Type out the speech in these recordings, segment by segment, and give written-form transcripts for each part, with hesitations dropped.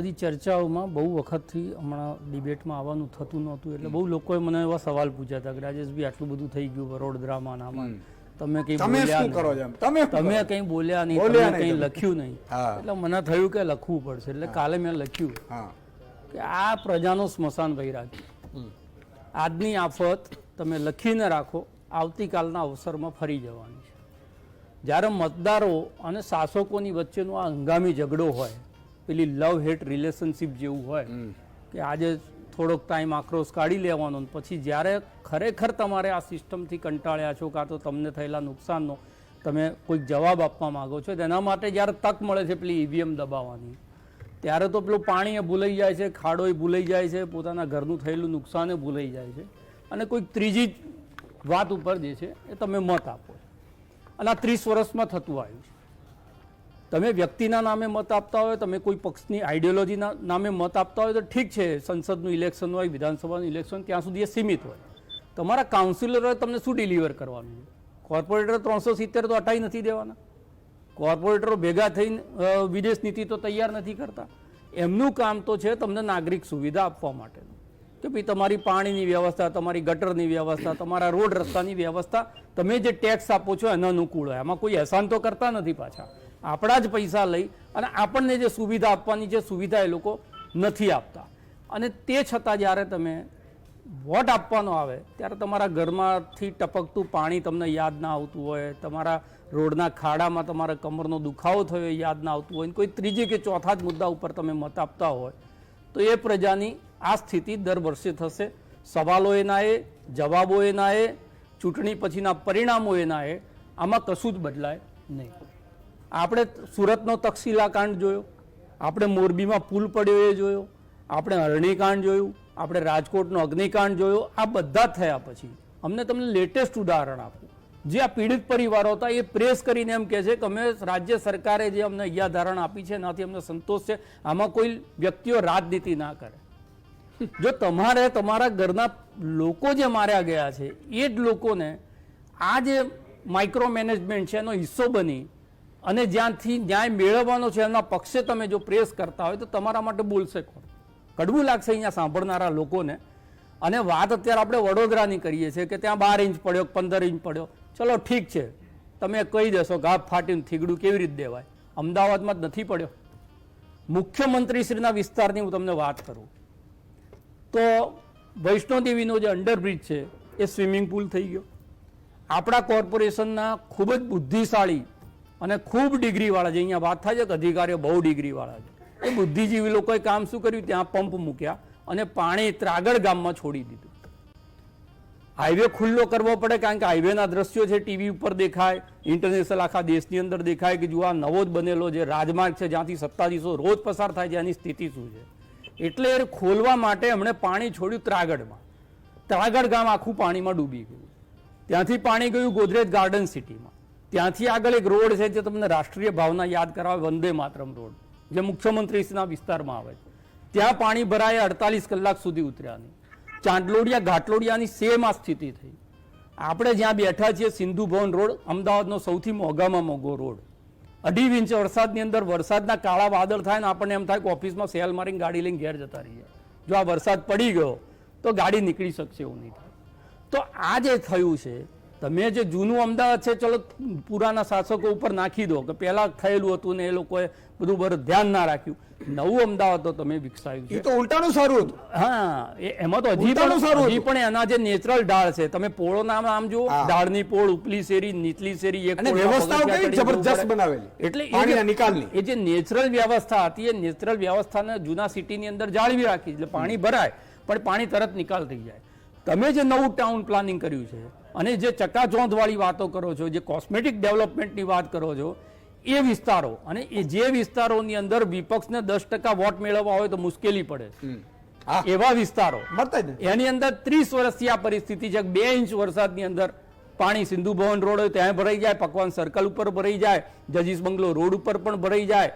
બધી ચર્ચાઓમાં બહુ વખતથી હમણાં ડિબેટમાં આવવાનું થતું નહોતું એટલે બહુ લોકોએ મને એવા સવાલ પૂછ્યા હતા કે રાજેશભાઈ આટલું બધું થઈ ગયું વડોદરામાં નામાં તમે કંઈ બોલ્યા નહીં તમે કંઈ લખ્યું નહીં એટલે મને થયું કે લખવું પડશે એટલે કાલે મેં લખ્યું કે આ પ્રજાનો સ્મશાન ભાઈ રાખ્યું આજની આફત તમે લખીને રાખો આવતીકાલના અવસરમાં ફરી જવાની છે. જ્યારે મતદારો અને શાસકોની વચ્ચેનો આ હંગામી ઝઘડો હોય પેલી લવ હેટ રિલેશનશિપ જેવું હોય કે આજે થોડોક ટાઈમ આક્રોશ કાઢી લેવાનો પછી જ્યારે ખરેખર તમારે આ સિસ્ટમથી કંટાળ્યા છો કાં તો તમને થયેલા નુકસાનનો તમે કોઈક જવાબ આપવા માગો છો તેના માટે જ્યારે તક મળે છે પેલી ઈવીએમ દબાવવાની ત્યારે તો પેલું પાણી ભૂલાઈ જાય છે, ખાડોય ભૂલાઈ જાય છે, પોતાના ઘરનું થયેલું નુકસાને ભૂલાઈ જાય છે અને કોઈક ત્રીજી વાત ઉપર જે છે એ તમે મત આપો અને આ 30 વર્ષમાં થતું આવ્યું છે. તમે વ્યક્તિના નામે મત આપતા હોય, તમે કોઈ પક્ષની આઈડિયોલોજીના નામે મત આપતા હોય તો ઠીક છે, સંસદનું ઇલેક્શન હોય, વિધાનસભાનું ઇલેક્શન ત્યાં સુધી એ સીમિત હોય. તમારા કાઉન્સિલરોએ તમને શું ડિલિવર કરવાનું છે? કોર્પોરેટર 370 તો હટાવી નથી દેવાના. કોર્પોરેટરો ભેગા થઈને વિદેશ નીતિ તો તૈયાર નથી કરતા. એમનું કામ તો છે તમને નાગરિક સુવિધા આપવા માટેનું કે ભાઈ તમારી પાણીની વ્યવસ્થા, તમારી ગટરની વ્યવસ્થા, તમારા રોડ રસ્તાની વ્યવસ્થા તમે જે ટેક્સ આપો છો એના અનુકૂળ હોય. આમાં કોઈ અહેસાન તો કરતા નથી પાછા. આપણા જ પૈસા લઈ અને આપણને જે સુવિધા આપવાની છે સુવિધા એ લોકો નથી આપતા. અને તે છતાં જ્યારે તમે વોટ આપવાનો આવે ત્યારે તમારા ઘરમાંથી ટપકતું પાણી તમને યાદ ના આવતું હોય, તમારા રોડના ખાડામાં તમારા કમરનો દુખાવો થયો યાદ ના આવતું હોય, કોઈ ત્રીજી કે ચોથા જ મુદ્દા ઉપર તમે મત આપતા હોય તો એ પ્રજાની આ સ્થિતિ દર વર્ષે થશે. સવાલો એના એ, જવાબો એના એ, ચૂંટણી પછીના પરિણામો એના એ, આમાં કશું જ બદલાય નહીં. આપણે સુરતનો તક્ષશિલા કાંડ જોયો, આપણે મોરબીમાં પુલ પડ્યો એ જોયો, આપણે હરણીકાંડ જોયું, આપણે રાજકોટનો અગ્નિકાંડ જોયો. આ બધા થયા પછી અમને તમને લેટેસ્ટ ઉદાહરણ આપું. જે આ પીડિત પરિવારો હતા એ પ્રેસ કરીને એમ કહે છે કે અમે રાજ્ય સરકારે જે અમને ધારણ આપી છે એનાથી અમને સંતોષ છે, આમાં કોઈ વ્યક્તિઓ રાજનીતિ ના કરે. જો તમારે તમારા ઘરના લોકો જે માર્યા ગયા છે એ જ લોકોને આ જે માઇક્રો મેનેજમેન્ટ છે એનો હિસ્સો બની અને જ્યાંથી ન્યાય મેળવવાનો છે એના પક્ષે તમે જો પ્રેસ કરતા હોય તો તમારા માટે બોલશે કોણ? કડવું લાગશે અહીંયા સાંભળનારા લોકોને. અને વાત અત્યારે આપણે વડોદરાની કરીએ છીએ કે ત્યાં 12 ઇંચ પડ્યો, 15 ઇંચ પડ્યો, ચલો ઠીક છે, તમે કહી દેશો ગાભ ફાટીને થીગડું કેવી રીતે દેવાય. અમદાવાદમાં જ નથી પડ્યો. મુખ્યમંત્રીશ્રીના વિસ્તારની હું તમને વાત કરું તો વૈષ્ણોદેવીનો જે અંડરબ્રિજ છે એ સ્વિમિંગ પુલ થઈ ગયો. આપણા કોર્પોરેશનના ખૂબ જ બુદ્ધિશાળી અને ખૂબ ડિગ્રીવાળા, જે અહીંયા વાત થાય છે કે અધિકારીઓ બહુ ડિગ્રીવાળા છે, એ બુદ્ધિજીવી લોકોએ કામ શું કર્યું, ત્યાં પંપ મૂક્યા અને પાણી ત્રાગડ ગામમાં છોડી દીધું. હાઈવે ખુલ્લો કરવો પડે કારણ કે હાઈવેના દ્રશ્યો છે ટીવી ઉપર દેખાય, ઇન્ટરનેશનલ આખા દેશની અંદર દેખાય કે જો આ નવો જ બનેલો જે રાજમાર્ગ છે જ્યાંથી સત્તાધીશો રોજ પસાર થાય છે એની સ્થિતિ શું છે. એટલે એ ખોલવા માટે એમણે પાણી છોડ્યું ત્રાગડમાં. ત્રાગડ ગામ આખું પાણીમાં ડૂબી ગયું. ત્યાંથી પાણી ગયું ગોદરેજ ગાર્ડન સિટીમાં. ત્યાંથી આગળ એક રોડ છે જે તમને રાષ્ટ્રીય ભાવના યાદ કરાવે, વંદે માતરમ રોડ, જે મુખ્યમંત્રીના વિસ્તારમાં આવે છે. ત્યાં પાણી ભરાય 48 કલાક સુધી ઉતર્યા નહીં. ચાંદલોડિયા ઘાટલોડિયાની સેમ આ સ્થિતિ થઈ. આપણે જ્યાં બેઠા છીએ સિંધુ ભવન રોડ, અમદાવાદનો સૌથી મોંઘામાં મોંઘો રોડ, 2.5 ઇંચ વરસાદની અંદર વરસાદના કાળા વાદળ થાય ને આપણને એમ થાય કે ઓફિસમાં સેલ મારીને ગાડી લઈને ઘેર જતા રહીએ. જો આ વરસાદ પડી ગયો તો ગાડી નીકળી શકશે એવું નહીં થાય. તો આ જે થયું છે, તમે જે જૂનું અમદાવાદ છે ચલો પુરાના શાસકો ઉપર નાખી દો કે પહેલા થયેલું હતું ને એ લોકોએ બધું બરાબર ધ્યાન ના રાખ્યું. નવું અમદાવાદ તો તમે વિકસાવ્યું છે, એ તો ઉલટાનું સારું હતું. હા, એમાં તો હજી પણ એના જે નેચરલ ઢાળ છે, તમે પોળો નામ જુઓ, ઢાળની પોળ, ઉપલી શેરી, નીચલી શેરી, એક વ્યવસ્થાઓ કેવી જબરજસ્ત બનાવેલી. એટલે પાણીના નિકાલની એ જે નેચરલ વ્યવસ્થા હતી એ નેચરલ વ્યવસ્થાને જૂના સિટીની અંદર જાળવી રાખી, એટલે પાણી ભરાય પણ પાણી તરત નિકાલ થઈ જાય. તમે જે નવું ટાઉન પ્લાનિંગ કર્યું છે અને જે ચકાચોંધ વાળી વાતો કરો છો, જે કોસ્મેટિક ડેવલપમેન્ટની વાત કરો છો, એ વિસ્તારો અને એ જે વિસ્તારોની અંદર વિપક્ષને 10% વોટ મેળવવા હોય તો મુશ્કેલી પડે એવા વિસ્તારો, એની અંદર 30 વર્ષથી આ પરિસ્થિતિ છે. 2 ઇંચ વરસાદની અંદર પાણી સિંધુ ભવન રોડ હોય ત્યાં ભરાઈ જાય, પકવાન સર્કલ ઉપર ભરાઈ જાય, જજીસ બંગલો રોડ ઉપર પણ ભરાઈ જાય,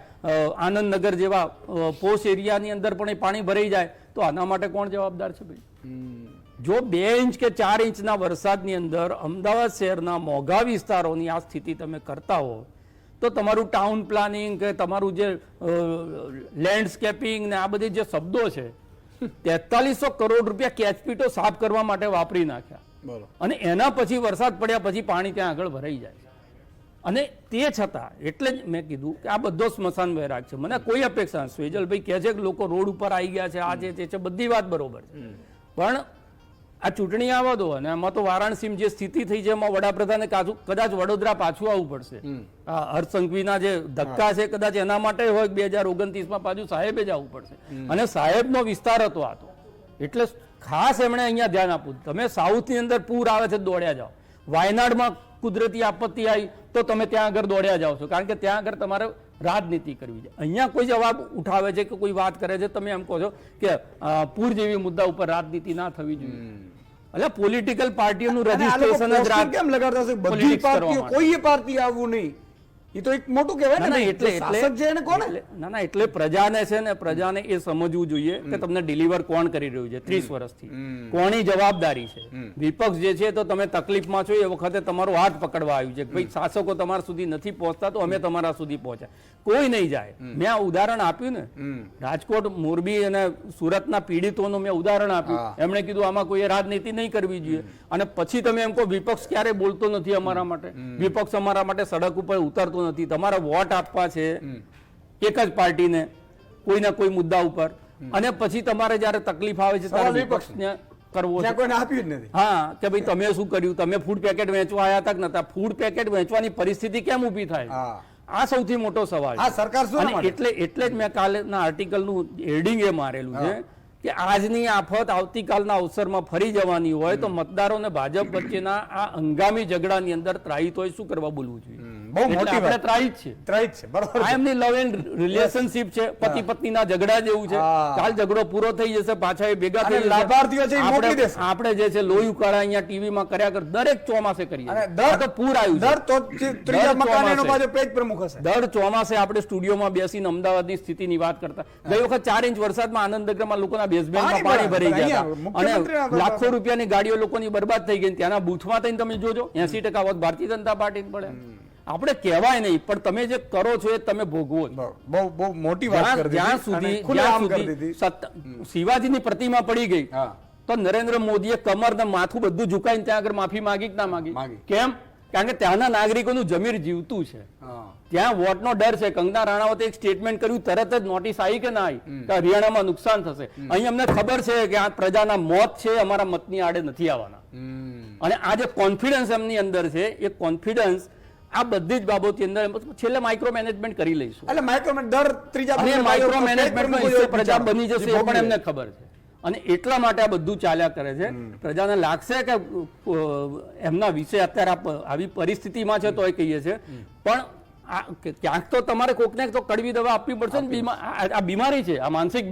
આનંદનગર જેવા પોશ એરિયાની અંદર પણ એ પાણી ભરાઈ જાય. તો આના માટે કોણ જવાબદાર છે ભાઈ? જો 2 ઇંચ કે 4 ઇંચના વરસાદની અંદર અમદાવાદ શહેરના મોંઘા વિસ્તારોની આ સ્થિતિ તમે કરતા હો તો તો તમારું ટાઉન પ્લાનિંગ કે તમારું જે લેન્ડસ્કેપિંગ ને આ બધી જે શબ્દો છે 4300 કરોડ રૂપિયા કેચપીટો સાફ કરવા માટે વાપરી નાખ્યા અને એના પછી વરસાદ પડ્યા પછી પાણી ત્યાં આગળ ભરાઈ જાય છે. અને તે છતાં એટલે જ મેં કીધું કે આ બધો સ્મશાન વૈરાગ છે. મને કોઈ અપેક્ષા નથી. સ્વેજલભાઈ કહે છે કે લોકો રોડ ઉપર આવી ગયા છે, આ છે બધી વાત બરોબર છે, પણ આ ચૂંટણી આવવા દો અને એમાં તો વારાણસીમાં જે સ્થિતિ થઈ છે એમાં વડાપ્રધાને કદાચ વડોદરા પાછું આવવું પડશે. આ હર્ષ સંઘવીના જે ધક્કા છે કદાચ એના માટે હોય 2029માં પાછું સાહેબે જ આવવું પડશે. અને સાહેબનો વિસ્તાર હતો આ તો, એટલે ખાસ એમણે અહીંયા ધ્યાન આપવું. તમે સાઉથની અંદર પૂર આવે છે દોડ્યા જાઓ, વાયનાડમાં કુદરતી આપત્તિ આવી તો તમે ત્યાં આગળ દોડ્યા જાઓ છો, કારણ કે ત્યાં આગળ તમારે રાજનીતિ કરવી છે. અહીંયા કોઈ જવાબ ઉઠાવે છે કે કોઈ વાત કરે છે, તમે એમ કહો છો કે પૂર જેવી મુદ્દા ઉપર રાજનીતિ ના થવી જોઈએ. એટલે પોલિટિકલ પાર્ટીઓનું રજીસ્ટ્રેશન જ કેમ લગાડતા હશે? બધી પાર્ટીઓ, કોઈ પાર્ટી આવવું નહીં, એ તો એક મોટું કહેવાય ને. એટલે એટલે પ્રજાને છે ને, પ્રજાને એ સમજવું જોઈએ કે તમને ડિલિવર કોણ કરી રહ્યું છે 30 વર્ષથી, કોની જવાબદારી છે. વિપક્ષ જે છે તો તમે તકલીફમાં છો એ વખતે તમારો હાથ પકડવા આવ્યું છે કે ભાઈ શાસકો તમારા સુધી નથી પહોંચતા તો અમે તમારા સુધી પહોંચ્યા. કોઈ નહીં જાય. મેં આ ઉદાહરણ આપ્યું ને, રાજકોટ, મોરબી અને સુરતના પીડિતોનું મેં ઉદાહરણ આપ્યું. એમણે કીધું આમાં કોઈ રાજનીતિ નહીં કરવી જોઈએ. અને પછી તમે એમ કહો વિપક્ષ ક્યારે બોલતો નથી અમારા માટે, વિપક્ષ અમારા માટે સડક ઉપર ઉતરતો નથી. તમારે વોટ આપવા છે એક જ પાર્ટીને કોઈના કોઈ મુદ્દા ઉપર, અને પછી તમારે જયારે તકલીફ આવે છે ત્યારે વિપક્ષને કરવો છે. હા, કે ભાઈ તમે શું કર્યું, તમે ફૂડ પેકેટ વેચવા આવ્યા હતા કે નતા? ફૂડ પેકેટ વેચવાની પરિસ્થિતિ કેમ ઊભી થાય? આ સૌથી મોટો સવાલ છે. એટલે જ મેં કાલના આર્ટિકલનું હેડિંગ એ મારેલું છે કે આજની આફત આવતીકાલના અવસરમાં ફરી જવાની હોય તો મતદારોને ભાજપ વચ્ચેના આ હંગામી ઝઘડાની અંદર ત્રાહિત હોય શું કરવા બોલવું જોઈએ? બહુ મોટી આપણે ત્રાહિત છે. બરાબર. આ એમની લવ એન્ડ રિલેશનશિપ છે, પતિ પત્નીના ઝઘડા જેવું છે. કાલ ઝઘડો પૂરો થઈ જશે, પાછા એ ભેગા થઈ લાભાર્થીઓ છે આપણે જે છે લોહી ઉકાળા અહીંયા ટીવીમાં કર્યા કર દરેક ચોમાસે કરીએ. તો પૂર આવ્યું દર ચોમાસે આપણે સ્ટુડિયોમાં બેસીને અમદાવાદની સ્થિતિની વાત કરતા. ગઈ વખત 4 ઇંચ વરસાદમાં આનંદનગરમાં લોકોના બેઝમેન્ટમાં પાણી ભરાઈ ગયા હતા અને લાખો રૂપિયાની ગાડીઓ લોકોની બરબાદ થઈ ગઈ. ત્યાંના બૂથમાં થઈને તમે જોજો 80% વોટ ભારતીય જનતા પાર્ટી પડે. આપણે કહેવાય નહીં, પણ તમે જે કરો છો એ તમે ભોગવો. બહુ મોટી વાત કરી. જ્યાં સુધી શિવાજીની પ્રતિમા પડી ગઈ તો નરેન્દ્ર મોદીએ કમર ને માથું બધું ઝુકાઈને ત્યાં આગળ માફી માંગી કે ના માંગી? કેમ? કારણ કે ત્યાંના નાગરિકોનું જમીર જીવતું છે, ત્યાં વોટનો ડર છે. કંગના રાણાવતે એક સ્ટેટમેન્ટ કર્યું, તરત જ નોટિસ આવી કે ના આવી કે હરિયાણામાં નુકસાન થશે. અહીં અમને ખબર છે કે આ પ્રજાના મોત છે, અમારા મતની આડે નથી આવવાના. અને આ જે કોન્ફિડન્સ એમની અંદર છે એ કોન્ફિડન્સ આ બધી જ બાબતની અંદર છેલ્લે માઇક્રો મેનેજમેન્ટ કરી લઈશું. એટલે માઇક્રો મેનેજમેન્ટનો પ્રજા બની જશે એ પણ એમને ખબર છે. અને એટલા માટે આ બધું ચાલ્યા કરે છે. પ્રજાને લાગશે કે એમના વિશે અત્યારે આવી પરિસ્થિતિમાં છે તો એ કહીએ છે, પણ ક્યાંક તો તમારે કોકને તો કડવી દવા આપવી પડશે ને. આ બીમારી છે, આ માનસિક